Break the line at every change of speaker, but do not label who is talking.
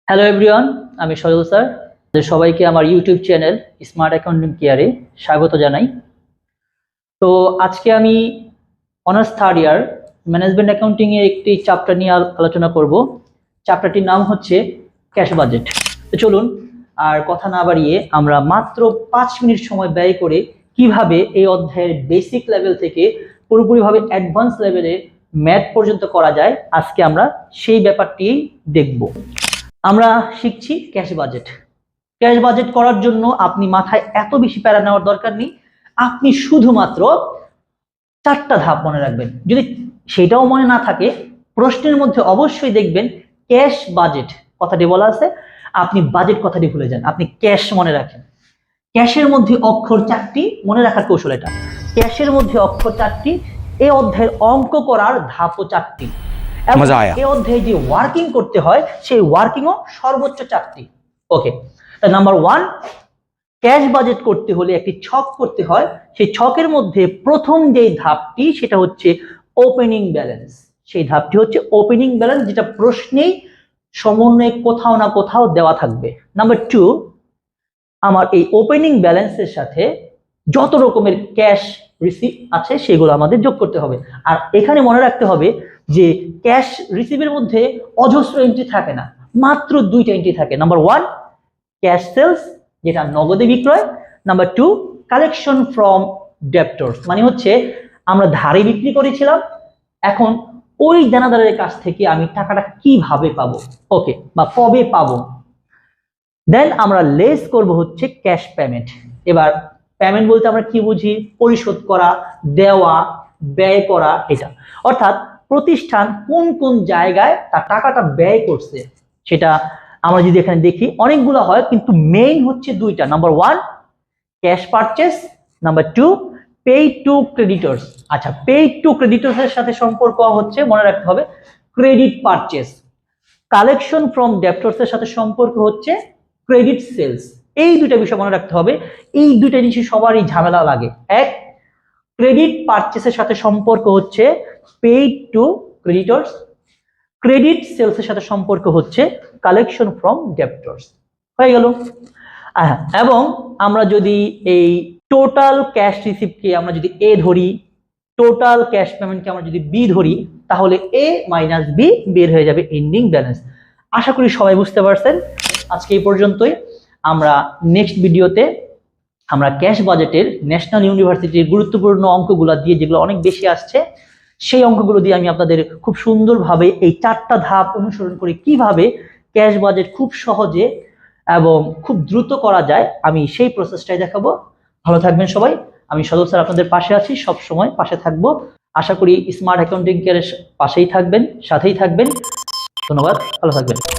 Hello everyone, আমি সজল sir. সবাইকে আমার ইউটিউব চ্যানেল স্মার্ট অ্যাকাউন্টিং কেয়ারে স্বাগত জানাই। তো আজকে আমি honours third year management accounting এর একটি চ্যাপ্টার নিয়ে আলোচনা করব। চ্যাপ্টারটির নাম হচ্ছে ক্যাশ বাজেট। তো চলুন আর কথা না বাড়িয়ে আমরা মাত্র 5 মিনিট সময় ব্যয় করে কিভাবে এই অধ্যায়ের বেসিক লেভেল থেকে পুরোপুরিভাবে অ্যাডভান্স লেভেলে ম্যাথ পর্যন্ত করা যায়, আজকে আমরা সেই ব্যাপারটি দেখব। আমরা শিখছি ক্যাশ বাজেট। ক্যাশ বাজেট করার জন্য আপনি মাথায় এত বেশি প্যারা নেওয়ার দরকার নেই। আপনি শুধুমাত্র 4টা ধাপ মনে রাখবেন। যদি সেটাও মনে না থাকে, প্রশ্নের মধ্যে অবশ্যই দেখবেন ক্যাশ বাজেট কথাটি বলা আছে, আপনি বাজেট কথাটি ভুলে যান, আপনি ক্যাশ মনে রাখেন। ক্যাশের মধ্যে অক্ষর 4টি, মনে রাখার কৌশল এটা। ক্যাশের মধ্যে অক্ষর 4টি, এই অধ্যায়ের অঙ্ক করার ধাপও 4টি। এই অধ্যায়ে যে ওয়ার্কিং করতে হয় সেই ওয়ার্কিংও সর্বোচ্চ 4টি। ওকে, নাম্বার 1, ক্যাশ বাজেট করতে হলে একটি ছক করতে হয়। সেই ছকের মধ্যে প্রথম যে ধাপটি সেটা হচ্ছে ওপেনিং ব্যালেন্স। সেই ধাপটি হচ্ছে ওপেনিং ব্যালেন্স, যেটা প্রশ্নেই সমন্বয়ে কোথাও না কোথাও দেওয়া থাকবে। নাম্বার 2, আমার এই ওপেনিং ব্যালেন্সের সাথে যত রকমের ক্যাশ রিসিভ আছে সেগুলো আমাদের যোগ করতে হবে। আর এখানে মনে রাখতে হবে যে ক্যাশ রিসিভের মধ্যে অজস্র এন্ট্রি থাকে না, মাত্র 2টা এন্ট্রি থাকে। নাম্বার 1, ক্যাশ সেলস, যেটা নগদে বিক্রয়। নাম্বার 2, কালেকশন ফ্রম ডেপ্টরস, মানে হচ্ছে আমরা ধারে বিক্রি করেছিলাম, এখন ওই দেনাদারের কাছ থেকে আমি টাকাটা কিভাবে পাবো, ওকে, বা কবে পাবো। দেন আমরা লেস করব হচ্ছে ক্যাশ পেমেন্ট। এবার পেমেন্ট বলতে আমরা কি বুঝি? পরিশোধ করা, দেওয়া, ব্যয় করা, এটা। অর্থাৎ প্রতিষ্ঠান কোন কোন জায়গায় তার টাকাটা ব্যয় করছে সেটা আমরা যদি এখানে দেখি অনেকগুলো হয়, কিন্তু মেইন হচ্ছে 2টা। Number 1, cash purchase. Number 2, paid two creditors. আচ্ছা, পেইড টু ক্রেডিটর্স এর সাথে সম্পর্ক হচ্ছে, মনে রাখতে হবে, credit purchase. Collection from debtors এর সাথে সম্পর্ক হচ্ছে ক্রেডিট সেলস। এই 2টা বিষয় মনে রাখতে হবে। এই 2টা জিনিস সবারই ঝামেলা লাগে। এক, ক্রেডিট পারচেসের সাথে সম্পর্ক হচ্ছে পেইড টু ক্রেডিটর্স, ক্রেডিট সেলসের সাথে সম্পর্ক হচ্ছে কালেকশন ফ্রম ডেপ্টরস। হয়ে গেল। এবং আমরা যদি এই টোটাল ক্যাশ রিসিভকে আমরা যদি এ ধরি, টোটাল ক্যাশ পেমেন্টকে আমরা যদি বি ধরি, তাহলে এ মাইনাস বি বের হয়ে যাবে এন্ডিং ব্যালেন্স। আশা করি সবাই বুঝতে পারছেন। আজকে এই পর্যন্তই। আমরা নেক্সট ভিডিওতে আমরা ক্যাশ বাজেটের ন্যাশনাল ইউনিভার্সিটির গুরুত্বপূর্ণ অঙ্কগুলো দিয়ে, যেগুলো অনেক বেশি আসছে, সেই অঙ্কগুলো দিয়ে আমি আপনাদের খুব সুন্দরভাবে এই 4টা ধাপ অনুসরণ করে কিভাবে ক্যাশ বাজেট খুব সহজে এবং খুব দ্রুত করা যায়, আমি সেই প্রসেসটাই দেখাবো। ভালো থাকবেন সবাই। আমি সজল স্যার আপনাদের পাশে আছি, সব সময় পাশে থাকবো। আশা করি স্মার্ট অ্যাকাউন্টিং কেয়ারের পাশেই থাকবেন, সাথেই থাকবেন। ধন্যবাদ, ভালো থাকবেন।